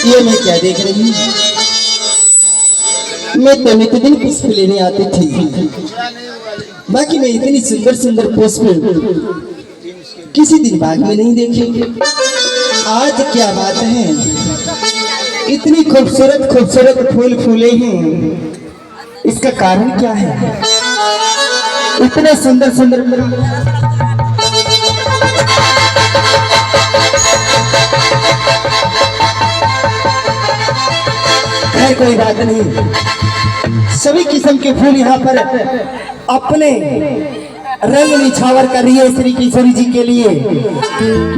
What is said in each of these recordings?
ये मैं क्या देख रही हूँ? मैं तो नित्य पुष्प लेने आती थी, बाकी मैं इतनी सुंदर सुंदर पुष्प किसी दिन बाग में नहीं देखेंगे। आज क्या बात है, इतनी खूबसूरत खूबसूरत फूल फूले हैं, इसका कारण क्या है? इतने सुंदर सुंदर है, कोई बात नहीं। सभी किस्म के फूल यहाँ पर अपने रंग निछावर कर रही है श्री किशोरी जी के लिए।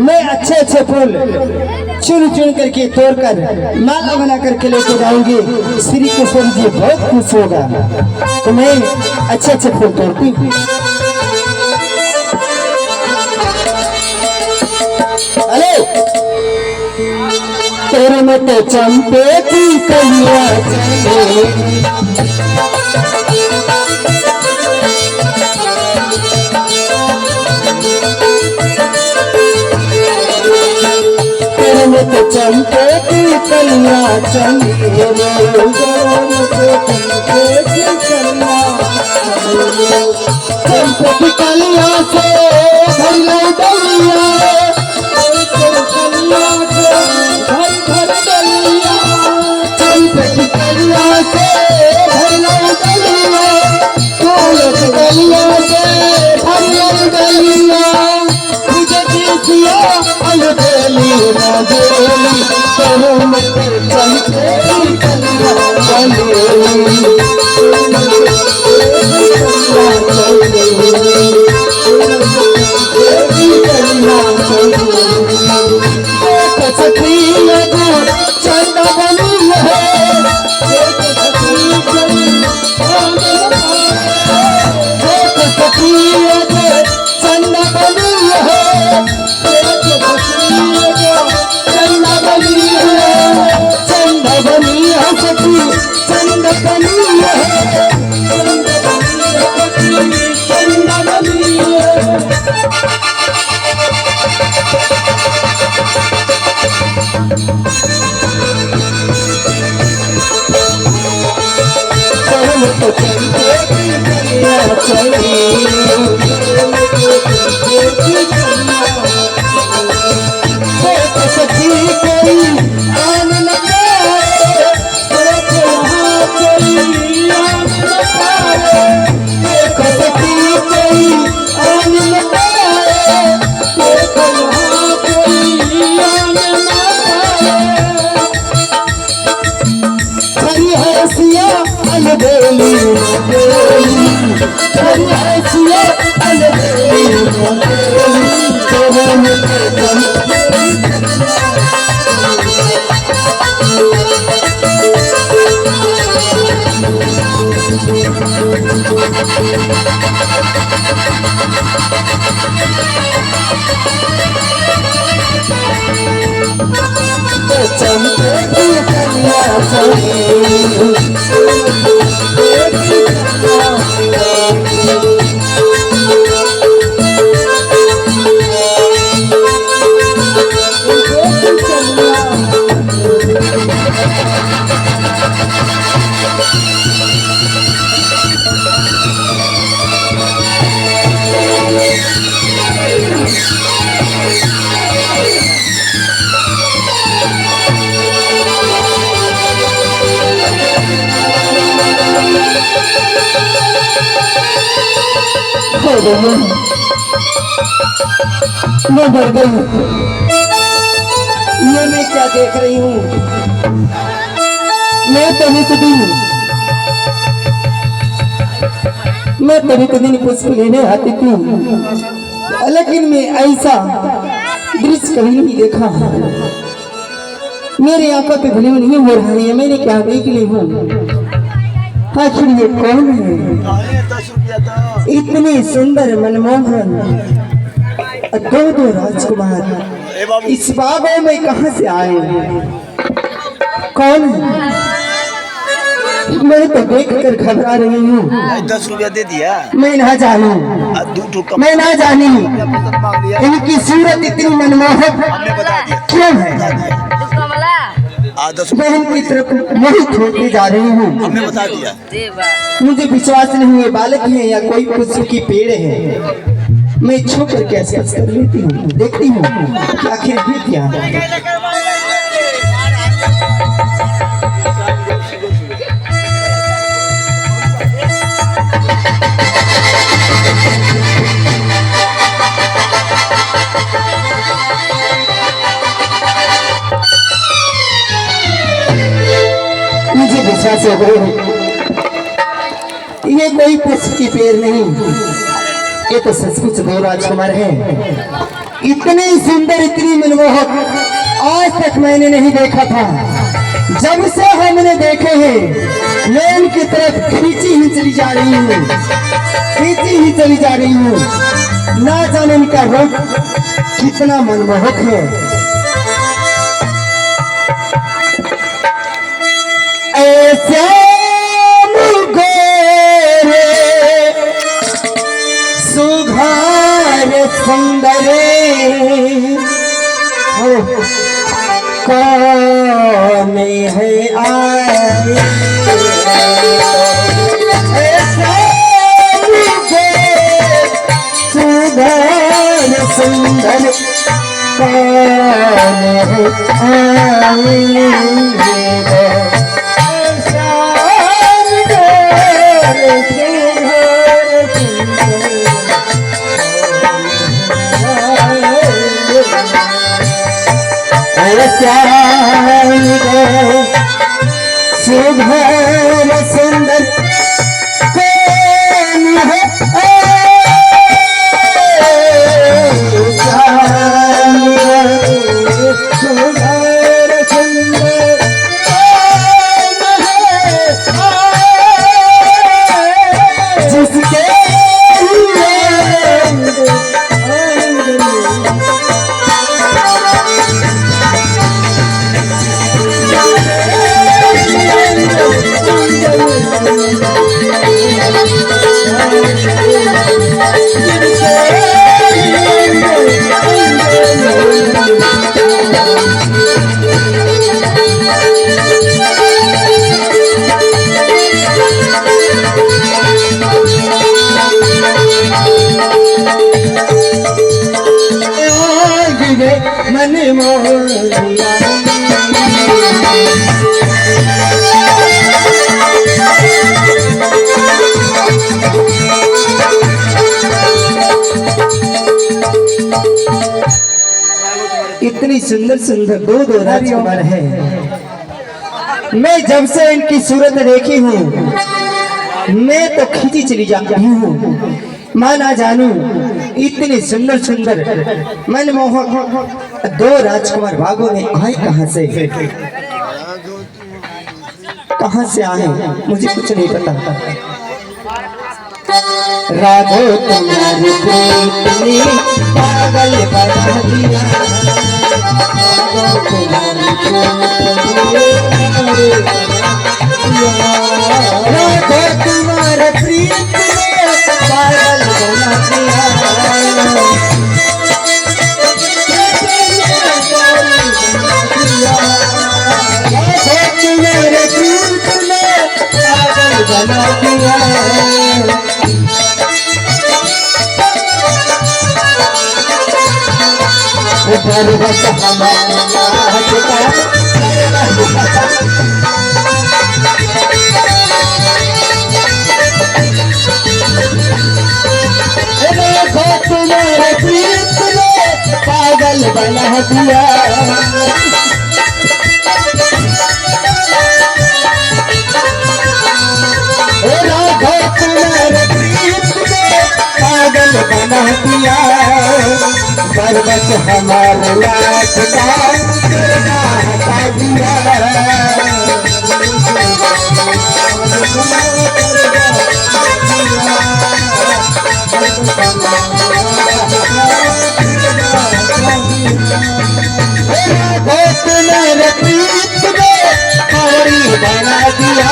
मैं अच्छे अच्छे फूल चुन चुन करके तोड़कर माला बना करके लेके जाऊंगी। श्री किशोरी जी बहुत खुश होगा। तो मैं अच्छे अच्छे फूल तोड़ती हूँ। अरे तेरे मत चंपे की कलियां चंपे की कलियां चलिए चंपे की कलियां से भर लो डलिया, चंपे की कलियां से भर लो डलिया, डलिया से भर लो डलिया, मुझे दीजिए अलबेली राजेली करो मत चंपे की कलियां चलिए चमके कन्या चमके मैं डर गई। ये मैं क्या देख रही हूँ? मैं तभी दिन पुष्प लेने आती थी, लेकिन मैं ऐसा दृश्य कभी नहीं देखा। मेरे आंखों पे भली नहीं हो रही है, मैंने क्या देख ली हूँ? आखिर ये कौन है? इतने सुंदर मनमोहन दो राजकुमार इस बागों में कहां से आए? कौन है? मैं तो देखकर घबरा रही हूँ। 10 रुपया दे दिया। मैं ना जानू, मैं ना जानी इनकी सूरत इतनी मनमोहक क्यों है? मैं इनकी तरफ मोहित होते जा रही हूँ। हमने बता दिया। मुझे विश्वास नहीं हुए बालक है या कोई पुष्प की पेड़ है। मैं छू कर कैसे कर लेती हूँ, देखती हूँ कि आखिर है क्या। मुझे विश्वास हो गया ये कोई पुष्प की पेड़ नहीं, ये तो सचमुच दो राजकुमार हैं। इतने सुंदर इतनी मनमोहक आज तक मैंने नहीं देखा था। जब से हमने देखे हैं मैं उनकी तरफ खींची ही चली जा रही हूँ, खींची ही चली जा रही हूँ। ना जाने इनका रूप कितना मनमोहक है। ऐसे सुघार सुंदर कौन है आए? सुघार सुंदर कौन है आए? सुघर सुंदर कौन है? सुघर सुंदर जिसके मन मोहिया इतनी सुंदर सुंदर दो राजकुमार है। मैं जब से इनकी सूरत देखी हूँ मैं तो खींची चली जाती हूँ। माँ ना जानू इतने सुंदर सुंदर मनमोहक दो राजकुमार बागों में आए कहाँ से आए मुझे कुछ नहीं पता। राधो तुम्हारे प्रीत ने पागल बना दिया। राधा तुम्हारे प्रीत में पागल बना दिया। राधा तुम्हारे प्रीत में पागल बना दिया। बस हमारा तुम्हारे प्रीत में पागल बना दिया। राधा तुम्हारे प्रीत में पागल बना दिया। पर्वत हमारे लाख का हटा दिया। तुम्हारे प्रीत में हमारी बना दिया।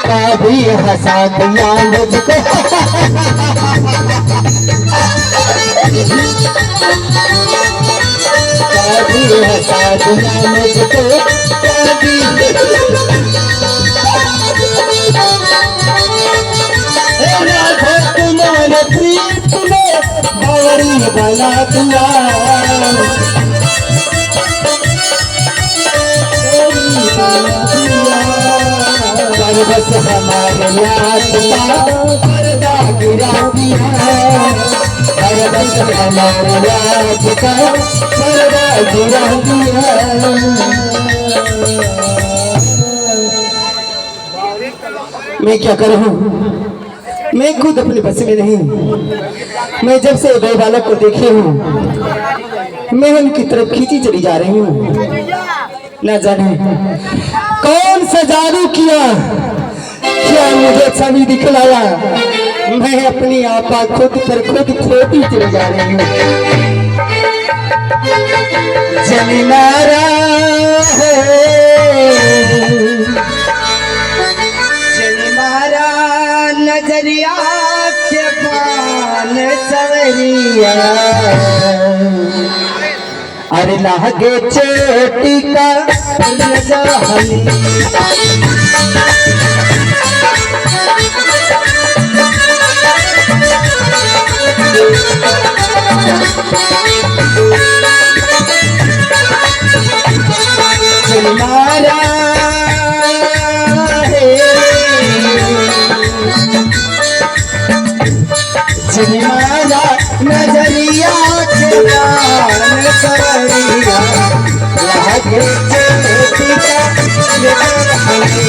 कभी हंसा दिया मुझको, कभी हंसा दिया मुझको, कभी तुम्हारे प्रीत में बावरी बना दिया। बस हमारे लाख का पर्दा गिरा दिया। बस हमारे लाख का पर्दा गिरा दिया। मैं क्या करूं, मैं खुद अपने बस में नहीं। मैं जब से दो बालक को देखे हूँ मैं उनकी तरफ खींची चली जा रही हूँ। न जाने कौन सा जादू किया, क्या मुझे छवि दिखलाया। मैं अपनी आपा खुद पर खुद खोती चली जा रही हूँ। जमीनारा है जमीनारा नजरिया के पान सवरिया। अरे लागे चोटी का रजा हली। तुम्हारा जमीमारा नजरिया के पान सवरिया। लागे चोटी का रजा हली।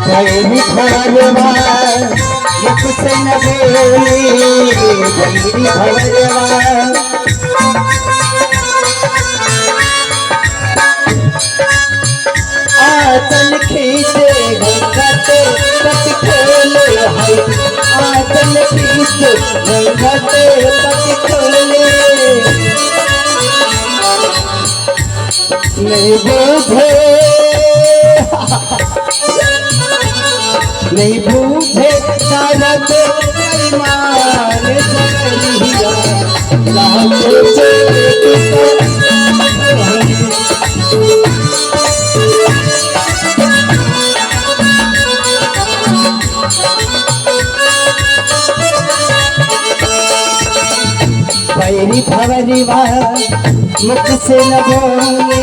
भैरी भवरवा मुख से न बोली, भैरी भवरवा आंचल खींचे घंघटे पति खोले है। आंचल खींचे घंघटे पति खोले। नहीं बूझे नहीं बूझे सारा तो ईमान सवरिया। लागे चोटी भैरी भवरिवा मुख से न बोले।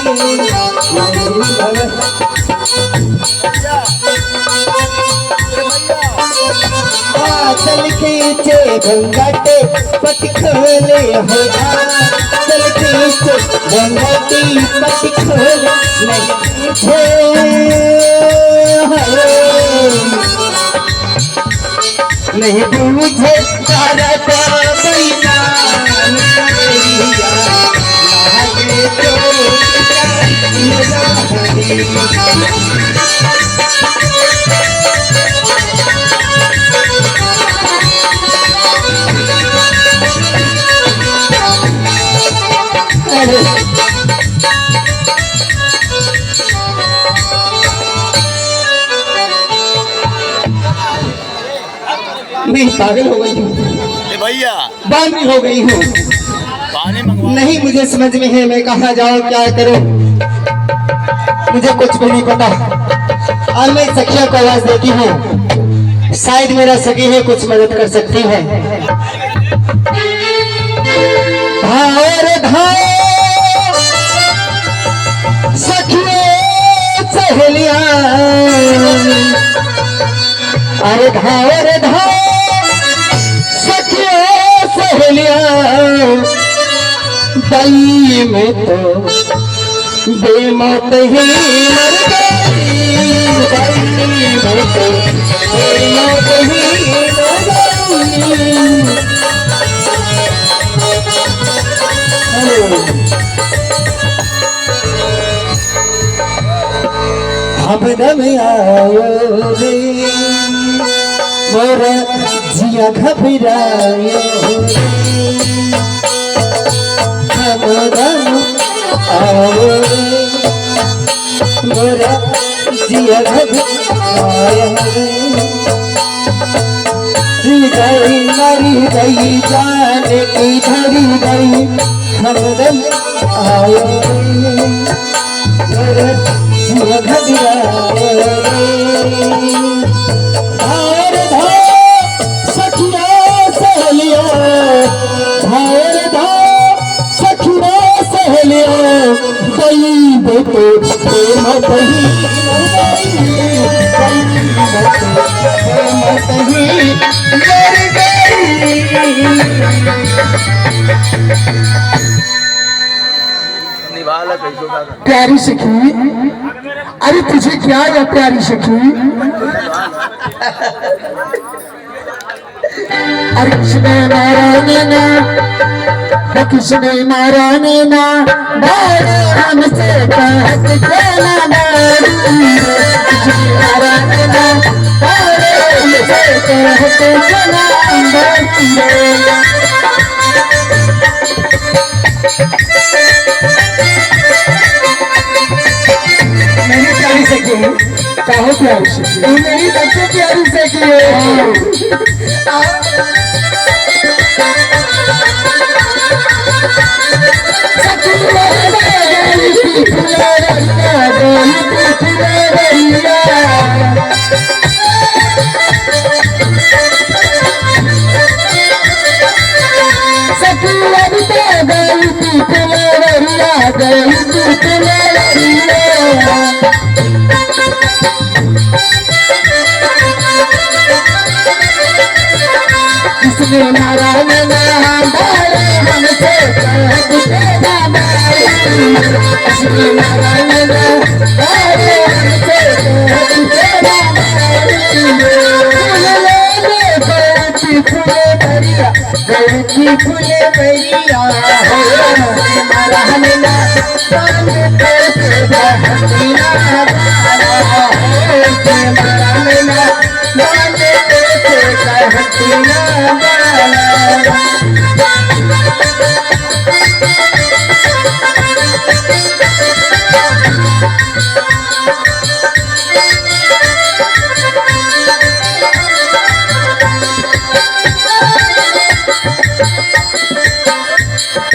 चल खींचे घूंघटे पट खोले हो चल खींचे घूंघटी पट खोले नहीं बूझे तारा बैना लागे तो मैं पागल हो गई हूँ, भैया बांदी हो गई हूँ। पानी मंगवा। नहीं मुझे समझ में है मैं कहाँ जाऊँ क्या करूँ, मुझे कुछ भी नहीं पता। आज मैं सखिया को आवाज देती हूँ, शायद मेरा सखी है कुछ मदद कर सकती है। धार धार सखियों सहेलियां, अरे धार धार सखियों सहेलियां, दाई में तो बेमौत ही मर गई, दाई में तो बेमौत ही मर गई। हम दम आयो रे मोरा जिया घबरायो रे, हम दम आयो रे मोरा जिया घबरायो रे, गई मरी गई जान की धरी गई, हम दम आयो रे मोरा जिया घबरायो रे। धार धार सखिया सहेलिया, धार धार सखिया सहेलिया, गई बेटे मत ही मत ही मर गई। निभाला कैसो दादा। प्यारी सखी, अरे तुझे क्या है प्यारी सखी? अरे किसने मारा नैना, किसने मारा नैना, बारे हमसे कहत चला मारी, किसने मारा नैना, बारे हमसे कहत चला मारी। मेरी प्यारी सखी, कहो प्यारी सखी, तू मेरी सबसे प्यारी सखी है। किसने मारा नैना, बारे हमसे कहत चला मारी, किसने मारा नैना, बारे हमसे कहत चला मारी। फूले भरिया, गलती फूले भरिया, मारा नैना, बारे हसीना मारा नैना, बारे हसीना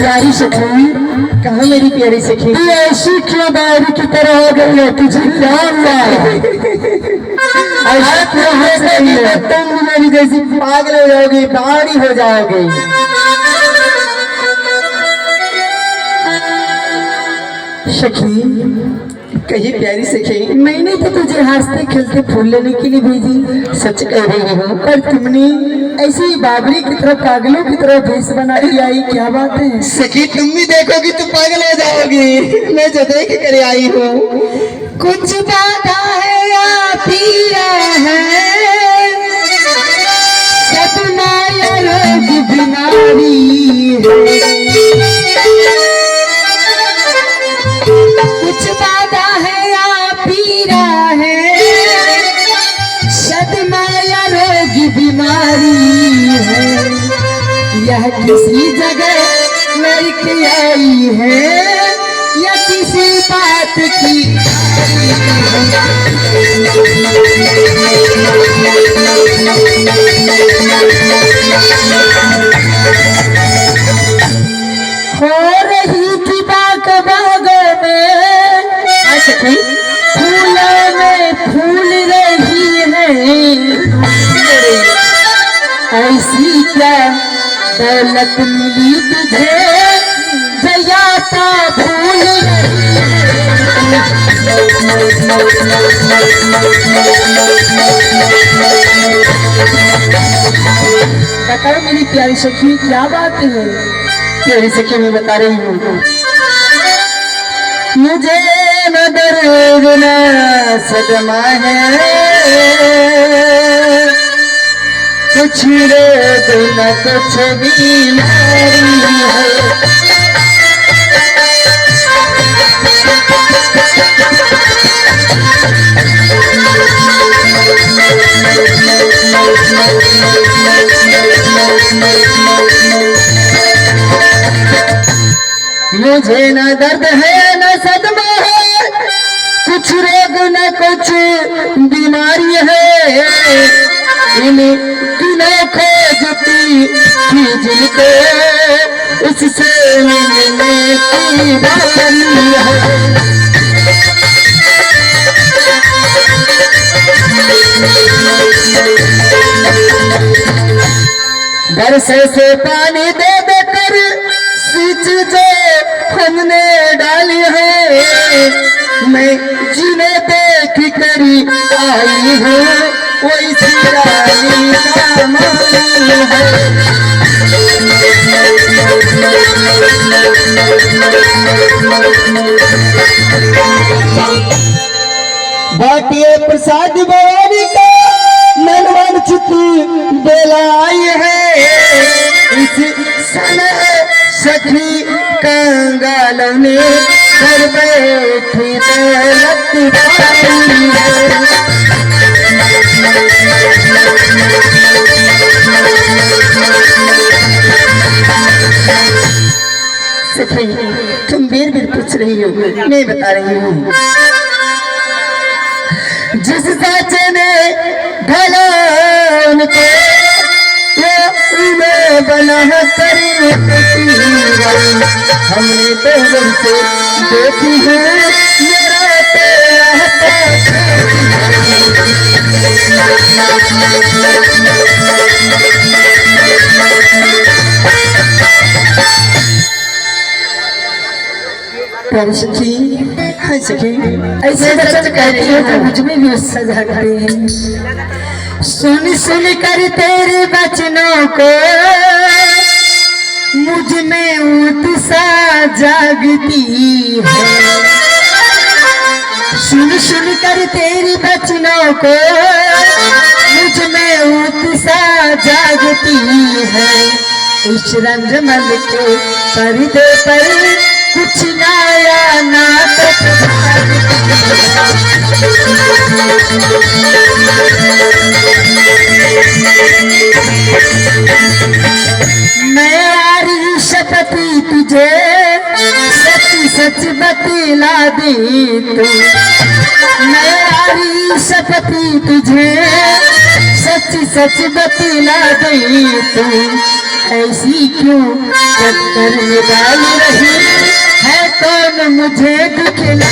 प्यारी सखी, कहाँ मेरी प्यारी सखी? ऐसी क्यों बारी की तरह हो गई है, तुझे क्या हुआ? ऐसा क्यों हो गई है? तुम मेरी जैसी पागल हो जाओगी, बावड़ी हो जाओगी। सखी कहीं प्यारी सखी, मैंने तो तुझे हंसते खेलते फूल लेने के लिए भेजी, सच कह रही हो। पर तुमने ऐसे ही बाबरी की तरह पागलों की तरह भेष बना के आई, क्या बात है? सखी तुम भी देखोगी तो पागल हो जाओगी। मैं जो देख कर आई हूँ, कुछ बाधा है या पीरा है, सपना या रोग बीमारी है। कुछ बाधा है या पीरा है, सदमा या रोग बीमारी है। यह किसी जगह लड़की आई है या किसी बात की हो रही थी बाग बागों में, फूलों में फूल रही है। ऐसी क्या दौलत मिली तुझे, जयाता भूल बताओ मेरी प्यारी सखी, क्या बात है? प्यारी सखी मैं बता रही हूँ, मुझे न दर्द न सदमा है, कुछ रोग न कुछ बीमारी है। मुझे न दर्द है न सदमा है, कुछ रोग न कुछ बीमारी है। इन दिनों खोजती थी जिनको, उससे मिलने की बारी है। बरसे से पानी दे देकर सींच जो हमने डाली है, मैं जिन्हें देख करी आई हूँ, वही सिरानी का मानी है। बाटिए प्रसाद भवानी का मनवन छुट्टी बेलाई है। इस समय सखी कंगालों ने घर बैठी दौलत पाई है। सखी तुम बेर बेर पूछ रही हो, मैं बता रही हूँ, जिस साचे ने ढला उनको, वो उन्हें बना कर हमने तो जब से देखी है मेरा प्यारी सखी, हाय सखी, ऐसे सच कहती हो तो मुझ में भी सजा गए हैं। सुन सुन कर तेरे वचनों को मुझ में उत्साह जागती है। सुन सुन कर तेरे वचनों को मुझ में उत्साह जागती है। इस रंजमल के पर्दे पर कुछ नया नाटक मैं आरी शपथी तुझे सच सच बतला दी तू। मैं आरी शपथी तुझे सच सच बतला दी तू। ऐसी क्यों चक्कर में डाल रही है, कौन मुझे दिखला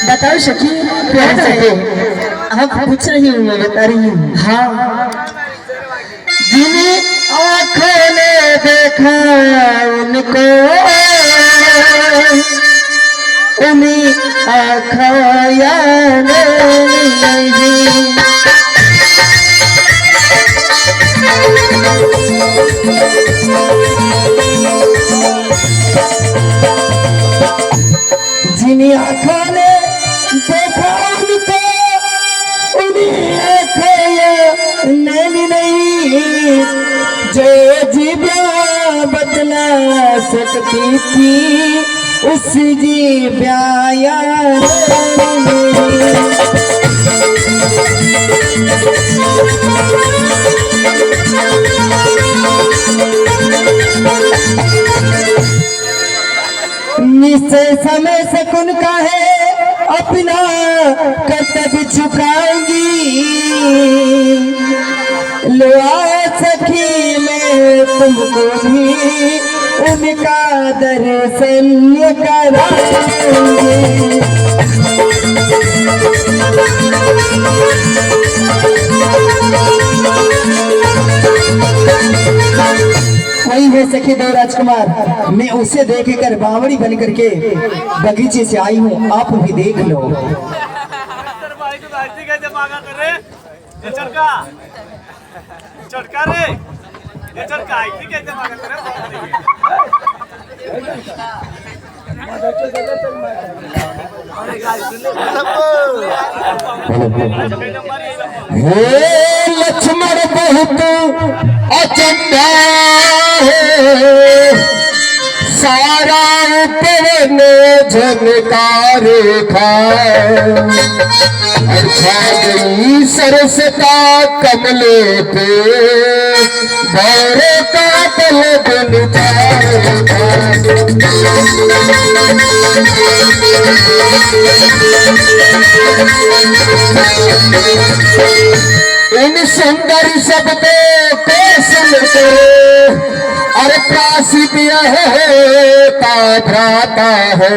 बताओ सखी, प्यारी सखी, आप पूछ रही हूँ, मैं बता रही हूँ। हाँ, जिन्हें आँखों ने देखा उनको, उन्हीं आँखों नहीं। जिन्हीं आँखों ने देखा उनको, उन्हीं आँखों नहीं। जो जीवा बदला सकती थी उस जीव्या निश्चय समय शकुन का है अपना कर्तव्य चुकाएंगी। लो आओ सखी मैं तुमको भी उनका दर्शन कराऊंगी। वही है सखी देव राजकुमार, मैं उसे देख कर बावड़ी बन करके बगीचे से आई हूँ, आप भी देख लो। चटका रे ये चटका आई थी कैसे मांगा करे हे लक्ष्मण बहुत अचंभा है, सारा पवन झनकार खा। अच्छा गई सरसता कमले पे, भौरे का तल दिन इन सुंदर शब्दों को सुनकर अरे प्रासित भ्राता है।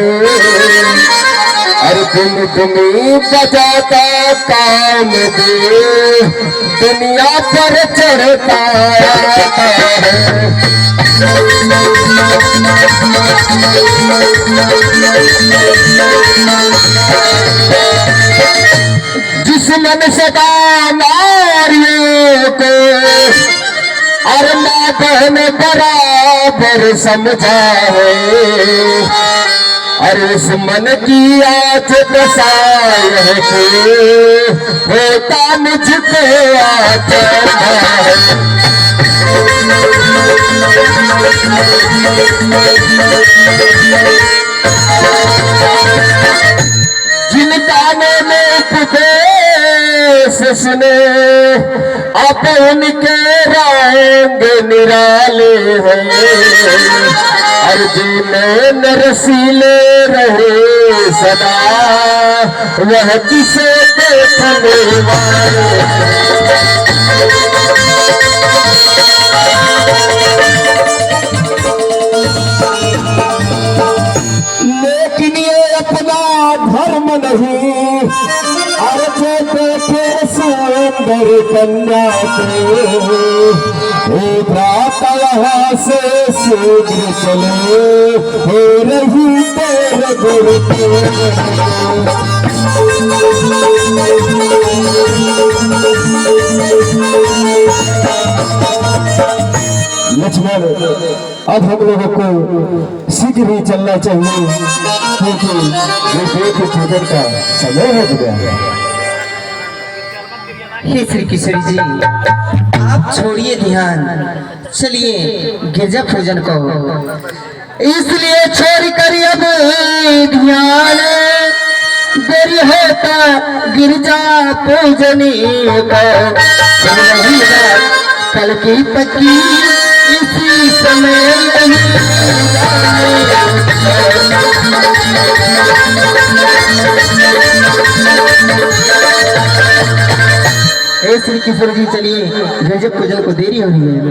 अरे तुम बजाता काम दे दुनिया पर चढ़ता है। जिस मन सदा नारियों को और माँ बहन बराबर समझा है, अरे उस मन की आज दशाएं है होता मुझ पे आता है। जिन कानों में उपदेश सुने अब उनके रंग निराले हैं। अर्जुन रसीले रहे सदा वह किसे देखने वाले। लेकिन ये अपना धर्म नहीं, अर्जे देखे सुंदर कन्या के, हे भ्राता यहाँ से शीघ्र चले, हो रही तेरे गुरु लक्ष्मण। अब हम लोगों को शीघ्र ही चलना चाहिए, क्योंकि ये देख पूजन का समय हो गया है। हे श्री किशोरी जी, आप छोड़िए ध्यान, चलिए गिरजा पूजन को। इसलिए छोड़ कर अब ध्यान, देरी होता गिरजा पूजनी का। कल की पक्की इसी समय श्री किशोर जी चलिए गिरजा पूजन को देरी हो रही है।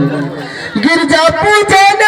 गिरजा पूजन